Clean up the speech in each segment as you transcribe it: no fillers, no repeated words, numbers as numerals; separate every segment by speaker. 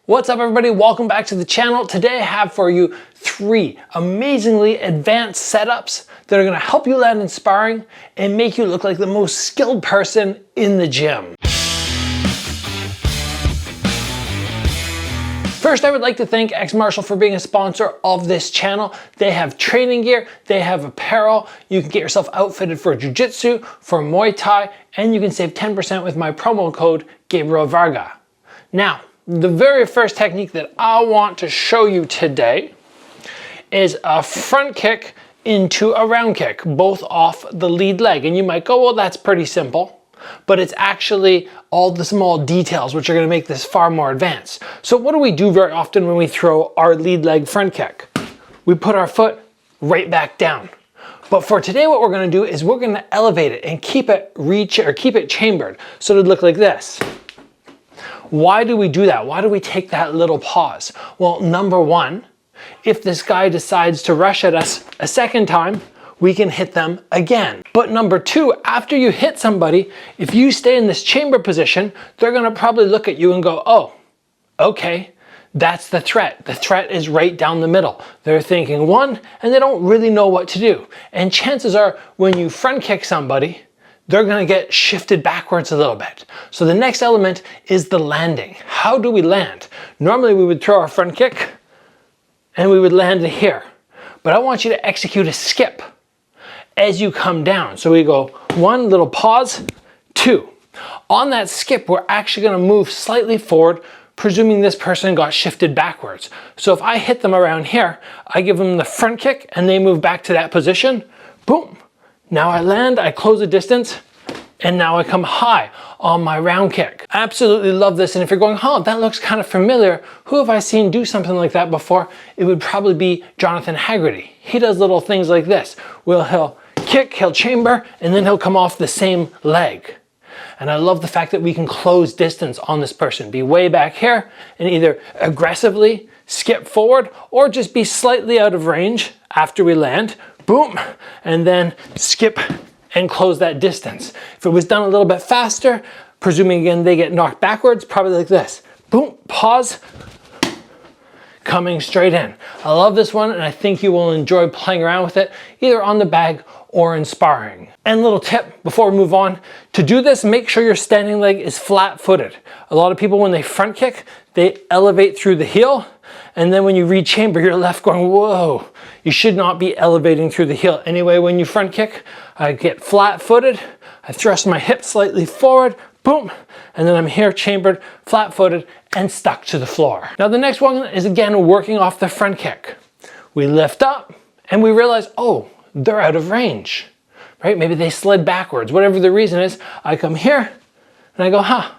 Speaker 1: What's up everybody, welcome back to the channel. Today I have for you 3 amazingly advanced setups that are going to help you land in sparring and make you look like the most skilled person in the gym. First, I would like to thank XMartial for being a sponsor of this channel. They have training gear, they have apparel, you can get yourself outfitted for jiu-jitsu, for Muay Thai, and you can save 10% with my promo code Gabriel Varga. Now, the very first technique that I want to show you today is a front kick into a round kick, both off the lead leg. And you might go, well, that's pretty simple, but it's actually all the small details which are going to make this far more advanced. So what do we do very often when we throw our lead leg front kick? We put our foot right back down. But for today, what we're going to do is we're going to elevate it and keep it chambered. So it'd look like this. Why do we do that? Why do we take that little pause? Well, number one, if this guy decides to rush at us a second time, we can hit them again. But number two, after you hit somebody, if you stay in this chamber position, they're gonna probably look at you and go, oh, okay, that's the threat. The threat is right down the middle. They're thinking one, and they don't really know what to do. And chances are, when you front kick somebody, they're gonna get shifted backwards a little bit. So the next element is the landing. How do we land? Normally we would throw our front kick and we would land it here. But I want you to execute a skip as you come down. So we go 1, little pause, 2. On that skip, we're actually gonna move slightly forward, presuming this person got shifted backwards. So if I hit them around here, I give them the front kick and they move back to that position, boom. Now I land, I close the distance, and now I come high on my round kick. I absolutely love this, and if you're going, oh, that looks kind of familiar, who have I seen do something like that before? It would probably be Jonathan Haggerty. He does little things like this. He'll kick, he'll chamber, and then he'll come off the same leg. And I love the fact that we can close distance on this person, be way back here, and either aggressively skip forward, or just be slightly out of range after we land, boom, and then skip and close that distance. If it was done a little bit faster, presuming again they get knocked backwards, probably like this. Boom, pause, coming straight in. I love this one, and I think you will enjoy playing around with it, either on the bag or in sparring. And little tip before we move on, to do this, make sure your standing leg is flat-footed. A lot of people, when they front kick, they elevate through the heel, and then when you re-chamber, you're left going, whoa. You should not be elevating through the heel. Anyway, when you front kick, I get flat-footed, I thrust my hips slightly forward, boom, and then I'm here chambered, flat-footed, and stuck to the floor. Now the next one is again working off the front kick. We lift up, and we realize, oh, they're out of range, right? Maybe they slid backwards, whatever the reason is. I come here, and I go, huh.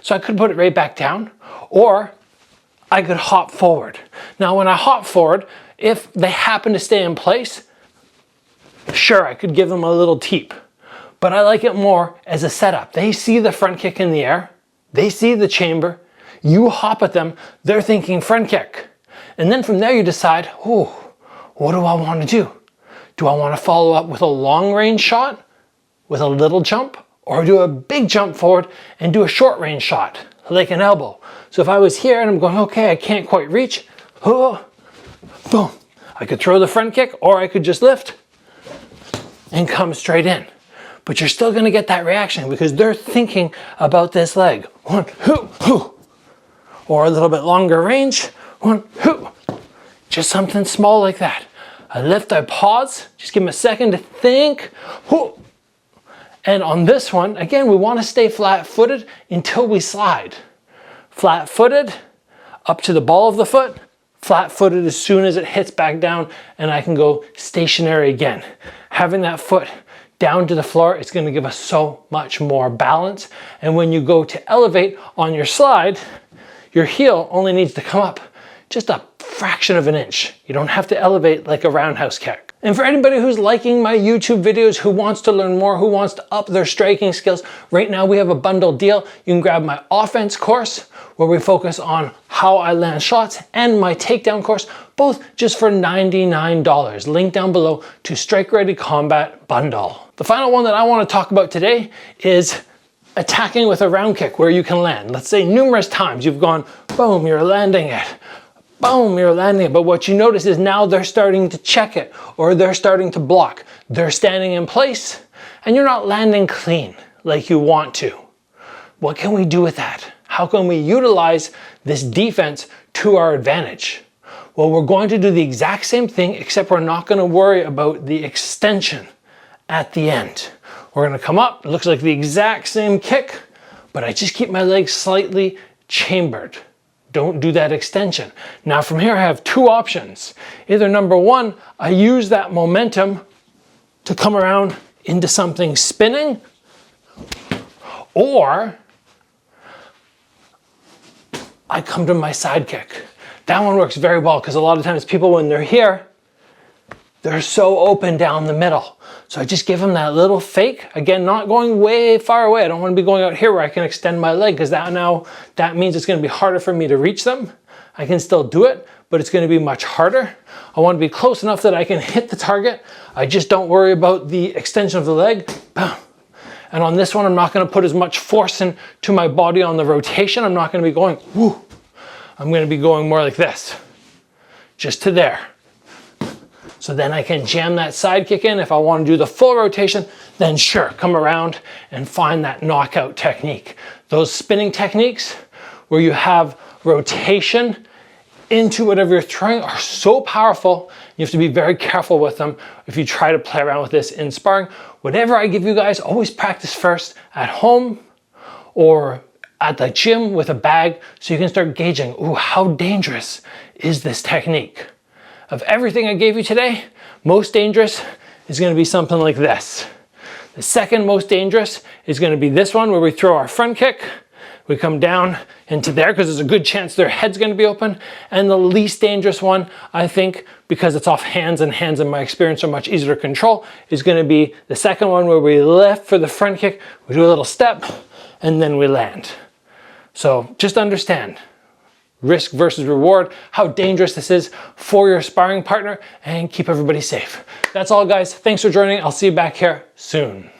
Speaker 1: So I could put it right back down, or I could hop forward. Now when I hop forward, if they happen to stay in place, sure, I could give them a little teep, but I like it more as a setup. They see the front kick in the air, they see the chamber, you hop at them, they're thinking front kick. And then from there you decide, oh, what do I want to do? Do I want to follow up with a long range shot with a little jump, or do a big jump forward and do a short range shot, like an elbow? So if I was here and I'm going, okay, I can't quite reach, oh, boom. I could throw the front kick, or I could just lift and come straight in. But you're still gonna get that reaction because they're thinking about this leg. 1, 2, or a little bit longer range. 1, 2, just something small like that. I lift, I pause, just give them a second to think. And on this one, again, we wanna stay flat-footed until we slide. Flat-footed, up to the ball of the foot, flat-footed as soon as it hits back down, and I can go stationary again. Having that foot down to the floor is gonna give us so much more balance. And when you go to elevate on your slide, your heel only needs to come up just a fraction of an inch. You don't have to elevate like a roundhouse kick. And for anybody who's liking my YouTube videos, who wants to learn more, who wants to up their striking skills, right now we have a bundle deal. You can grab my offense course, where we focus on how I land shots, and my takedown course, both just for $99. Link down below to Strike Ready Combat Bundle. The final one that I want to talk about today is attacking with a round kick where you can land. Let's say numerous times you've gone, boom, you're landing it. Boom, you're landing it. But what you notice is now they're starting to check it, or they're starting to block. They're standing in place and you're not landing clean like you want to. What can we do with that? How can we utilize this defense to our advantage? Well, we're going to do the exact same thing, except we're not going to worry about the extension at the end. We're going to come up, it looks like the exact same kick, but I just keep my legs slightly chambered. Don't do that extension. Now from here I have two options. Either number one, I use that momentum to come around into something spinning, or I come to my side kick. That one works very well because a lot of times people, when they're here, they're so open down the middle. So I just give them that little fake. Again, not going way far away. I don't want to be going out here where I can extend my leg, because that means it's going to be harder for me to reach them. I can still do it, but it's going to be much harder. I want to be close enough that I can hit the target. I just don't worry about the extension of the leg. Boom. And on this one, I'm not going to put as much force into my body on the rotation. I'm not going to be going, woo. I'm going to be going more like this, just to there. So then I can jam that side kick in. If I want to do the full rotation, then sure, come around and find that knockout technique. Those spinning techniques where you have rotation into whatever you're throwing are so powerful. You have to be very careful with them if you try to play around with this in sparring. Whatever I give you guys, always practice first at home or at the gym with a bag, so you can start gauging, ooh, how dangerous is this technique? Of everything I gave you today, most dangerous is going to be something like this. The second most dangerous is going to be this one, where we throw our front kick, we come down into there because there's a good chance their head's going to be open. And the least dangerous one, I think, because it's off hands, and hands in my experience are much easier to control, is going to be the second one, where we lift for the front kick, we do a little step, and then we land. So just understand risk versus reward, how dangerous this is for your sparring partner, and keep everybody safe. That's all, guys. Thanks for joining. I'll see you back here soon.